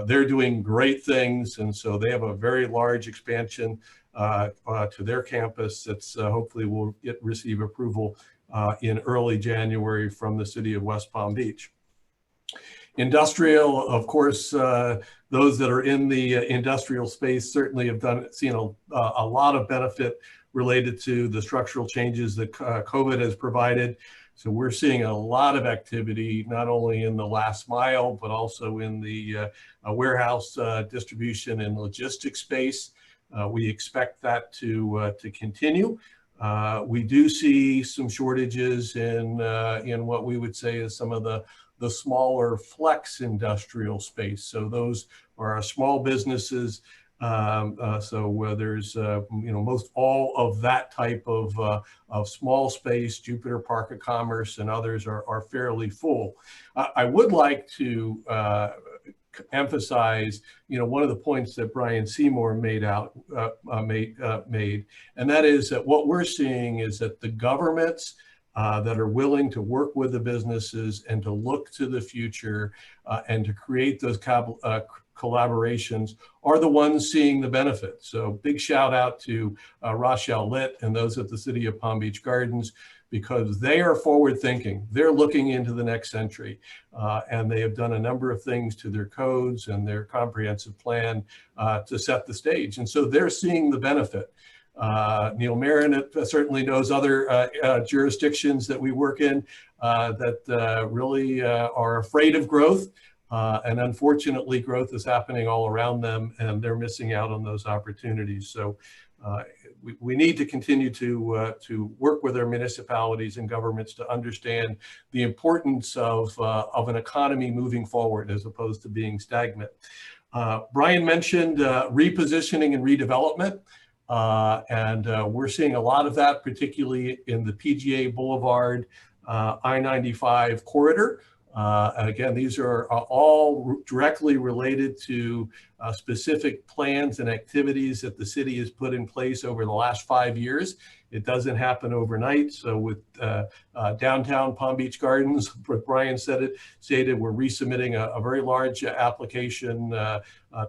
They're doing great things, and so they have a very large expansion to their campus that's hopefully will receive approval in early January from the city of West Palm Beach. Industrial, of course, those that are in the industrial space certainly have seen a lot of benefit related to the structural changes that COVID has provided. So we're seeing a lot of activity, not only in the last mile, but also in the warehouse distribution and logistics space. We expect that to continue. We do see some shortages in what we would say is some of the smaller flex industrial space. So those are our small businesses. So there's, most all of that type of small space, Jupiter Park of Commerce and others are fairly full. I would like to emphasize, one of the points that Brian Seymour made, and that is that what we're seeing is that the governments that are willing to work with the businesses and to look to the future and to create those collaborations are the ones seeing the benefits. So big shout out to Rochelle Litt and those at the City of Palm Beach Gardens, because they are forward thinking. They're looking into the next century, and they have done a number of things to their codes and their comprehensive plan to set the stage. And so they're seeing the benefit. Neil Marin certainly knows other jurisdictions that we work in that really are afraid of growth. And unfortunately, growth is happening all around them, and they're missing out on those opportunities. So we need to continue to work with our municipalities and governments to understand the importance of an economy moving forward as opposed to being stagnant. Brian mentioned repositioning and redevelopment. And we're seeing a lot of that, particularly in the PGA Boulevard, I-95 corridor. Again, these are all directly related to specific plans and activities that the city has put in place over the last 5 years. It doesn't happen overnight. So with downtown Palm Beach Gardens, Brian stated, we're resubmitting a very large application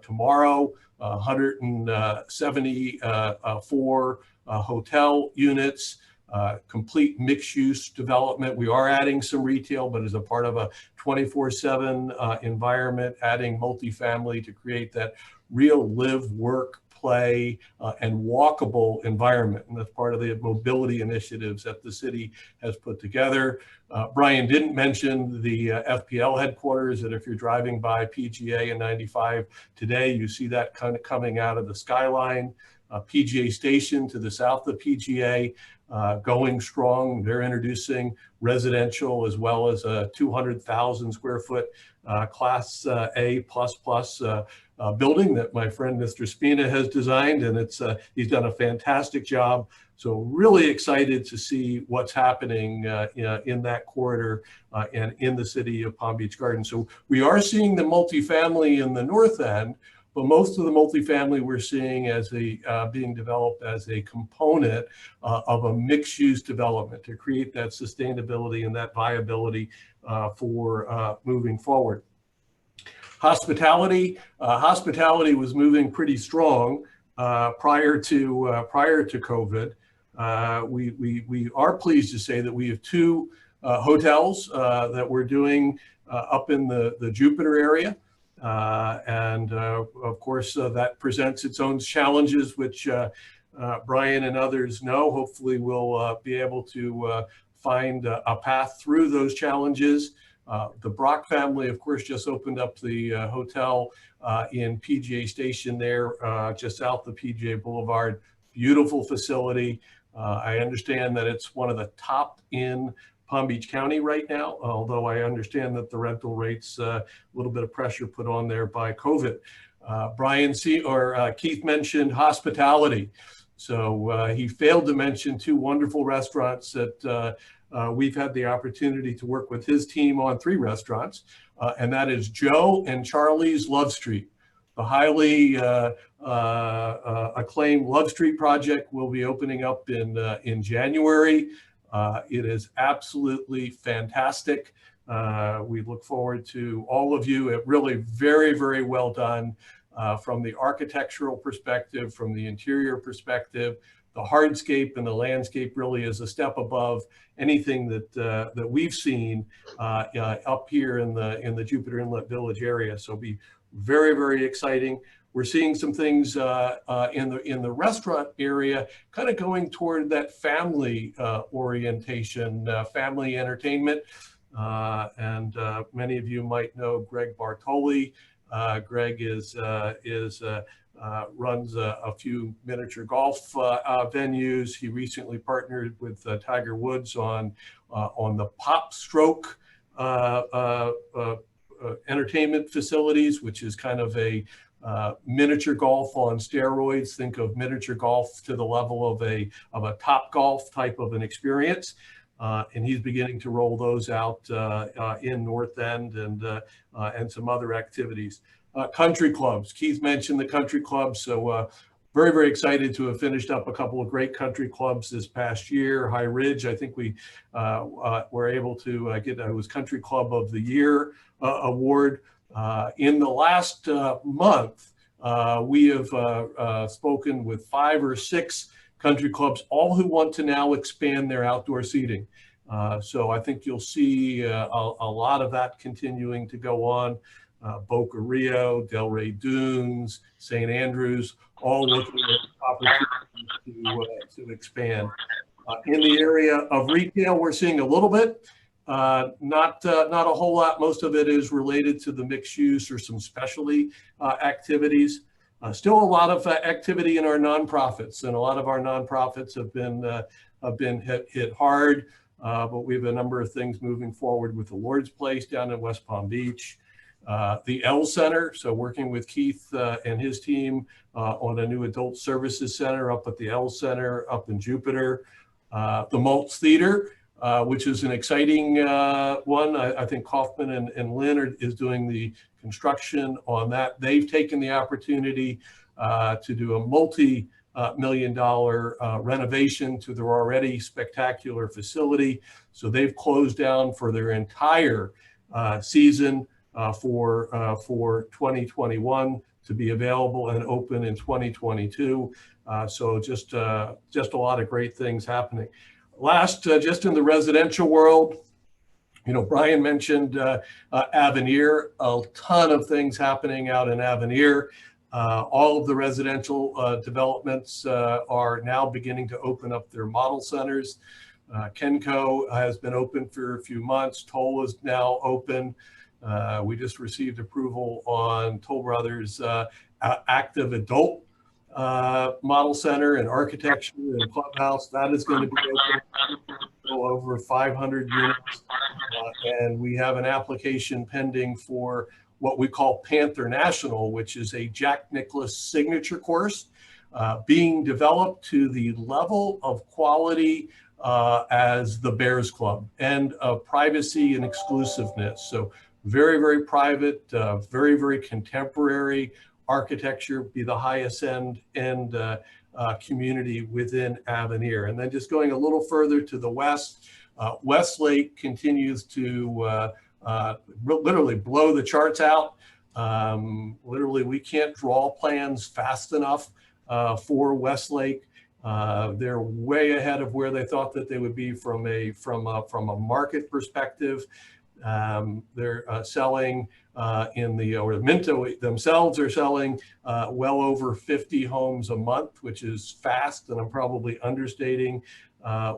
tomorrow, 174 hotel units, complete mixed-use development. We are adding some retail, but as a part of a 24/7 environment, adding multifamily to create that real live, work, play, and walkable environment. And that's part of the mobility initiatives that the city has put together. Brian didn't mention the FPL headquarters, that if you're driving by PGA and 95 today, you see that kind of coming out of the skyline. PGA Station to the south of PGA, going strong. They're introducing residential as well as a 200,000 square foot Class A++ building that my friend Mr. Spina has designed, and he's done a fantastic job. So really excited to see what's happening in that corridor and in the city of Palm Beach Gardens. So we are seeing the multifamily in the north end, but most of the multifamily we're seeing as being developed as a component of a mixed-use development to create that sustainability and that viability for moving forward. Hospitality was moving pretty strong prior to COVID. We are pleased to say that we have two hotels that we're doing up in the Jupiter area. And of course, that presents its own challenges, which Brian and others know. Hopefully we'll be able to find a path through those challenges. The Brock family, of course, just opened up the hotel in PGA Station there, just south of PGA Boulevard. Beautiful facility. I understand that it's one of the top in Palm Beach County right now, although I understand that the rental rates, a little bit of pressure put on there by COVID. Keith mentioned hospitality. So he failed to mention two wonderful restaurants that we've had the opportunity to work with his team on, 3 restaurants, and that is Joe and Charlie's Love Street. The highly acclaimed Love Street project will be opening up in January. It is absolutely fantastic. We look forward to all of you. It really very, very well done from the architectural perspective, from the interior perspective. The hardscape and the landscape really is a step above anything that we've seen up here in the Jupiter Inlet Village area. So it'll be very, very exciting. We're seeing some things in the restaurant area, kind of going toward that family orientation, family entertainment. And many of you might know Greg Bartoli. Greg runs a few miniature golf venues. He recently partnered with Tiger Woods on the Pop Stroke entertainment facilities, which is kind of a miniature golf on steroids. Think of miniature golf to the level of a Top Golf type of an experience. And he's beginning to roll those out in North End and some other activities. Country clubs. Keith mentioned the country clubs. So very, very excited to have finished up a couple of great country clubs this past year. High Ridge, I think we were able to get it was Country Club of the Year award. In the last month, we have spoken with 5 or 6 country clubs, all who want to now expand their outdoor seating. So I think you'll see a lot of that continuing to go on. Boca Rio, Delray Dunes, St. Andrews, all looking at opportunities to expand. In the area of retail, we're seeing a little bit. Not a whole lot. Most of it is related to the mixed use or some specialty activities. Still a lot of activity in our nonprofits, and a lot of our nonprofits have been hit hard. But we have a number of things moving forward with the Lord's Place down in West Palm Beach, the L Center. So working with Keith and his team on a new adult services center up at the L Center up in Jupiter, the Maltz Theater. Which is an exciting one. I think Kaufman and Lynn is doing the construction on that. They've taken the opportunity to do a multi-million-dollar renovation to their already spectacular facility. So they've closed down for their entire season for 2021 to be available and open in 2022. So just a lot of great things happening. Last, just in the residential world, you know, Brian mentioned Avenir, a ton of things happening out in Avenir. All of the residential developments are now beginning to open up their model centers. Kenco has been open for a few months. Toll is now open. We just received approval on Toll Brothers active adult model center and architecture and clubhouse. That is going to be open over 500 units. And we have an application pending for what we call Panther National, which is a Jack Nicklaus signature course being developed to the level of quality as the Bears Club and of privacy and exclusiveness. So very, very private, very, very contemporary architecture, be the highest end community within Avenir. And then just going a little further to the west, Westlake continues to literally blow the charts out. Literally, we can't draw plans fast enough for Westlake. They're way ahead of where they thought that they would be from a market perspective. They're selling or Minto themselves are selling well over 50 homes a month, which is fast, and I'm probably understating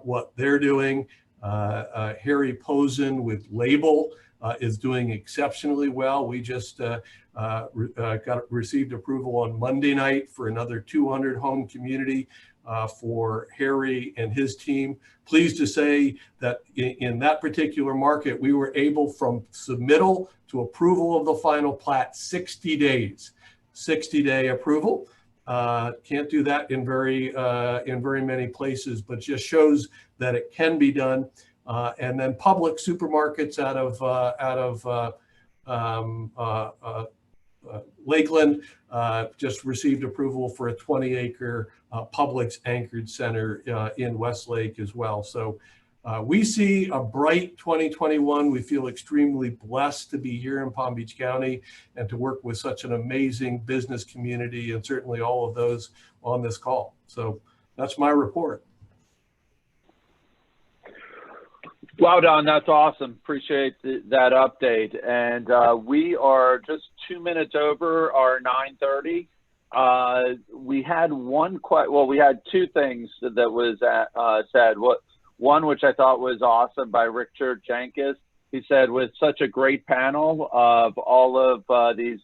what they're doing. Harry Posen with Label is doing exceptionally well. We just received approval on Monday night for another 200 home community for Harry and his team. Pleased to say that in that particular market, we were able from submittal to approval of the final plat, 60 days, 60-day approval. Can't do that in very many places, but just shows that it can be done. And then Public supermarkets out of Lakeland just received approval for a 20-acre Publix anchored center in Westlake as well. So we see a bright 2021. We feel extremely blessed to be here in Palm Beach County and to work with such an amazing business community, and certainly all of those on this call. So that's my report. Well done. That's awesome. Appreciate that update. And we are just 2 minutes over our 9:30. We had we had two things that was said. One, which I thought was awesome, by Richard Jenkins. He said, with such a great panel of all of these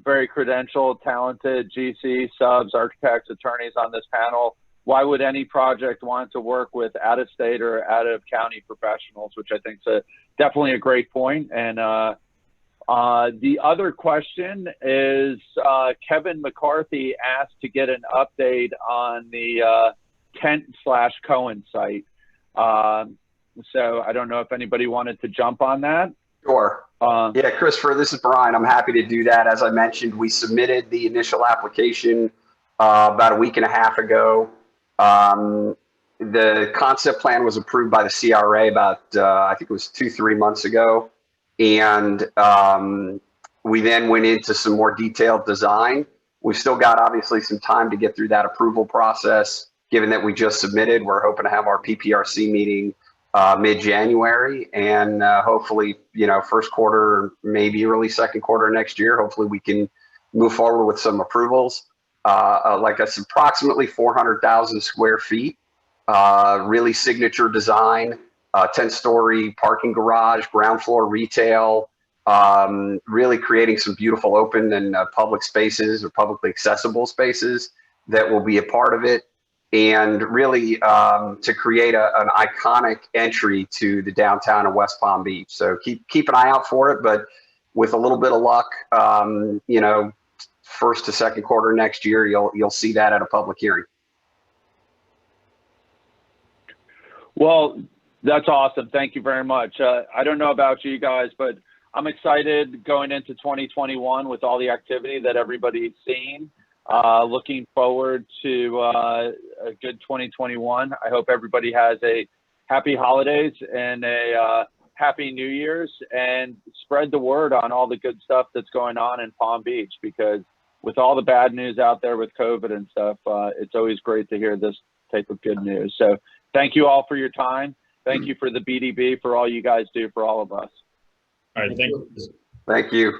very credentialed, talented GC, subs, architects, attorneys on this panel, why would any project want to work with out-of-state or out-of-county professionals, which I think is definitely a great point. And the other question is Kevin McCarthy asked to get an update on the Tent/Cohen site. So I don't know if anybody wanted to jump on that. Sure. Yeah, Christopher, this is Brian. I'm happy to do that. As I mentioned, we submitted the initial application about a week and a half ago. The concept plan was approved by the CRA about, I think it was 2-3 months ago. And we then went into some more detailed design. We've still got obviously some time to get through that approval process. Given that we just submitted, we're hoping to have our PPRC meeting mid-January, and hopefully, first quarter, maybe early second quarter next year, hopefully we can move forward with some approvals. Like I said, approximately 400,000 square feet, really signature design, 10-story parking garage, ground floor retail, really creating some beautiful open and public spaces or publicly accessible spaces that will be a part of it. And really to create an iconic entry to the downtown of West Palm Beach. So keep an eye out for it, but with a little bit of luck, first to second quarter next year, you'll see that at a public hearing. Well, that's awesome. Thank you very much. I don't know about you guys, but I'm excited going into 2021 with all the activity that everybody's seen. Looking forward to a good 2021. I hope everybody has a happy holidays and a happy New Year's, and spread the word on all the good stuff that's going on in Palm Beach, because with all the bad news out there with COVID and stuff, it's always great to hear this type of good news. So thank you all for your time. Thank you for the BDB for all you guys do for all of us. All right, thank you. Thank you.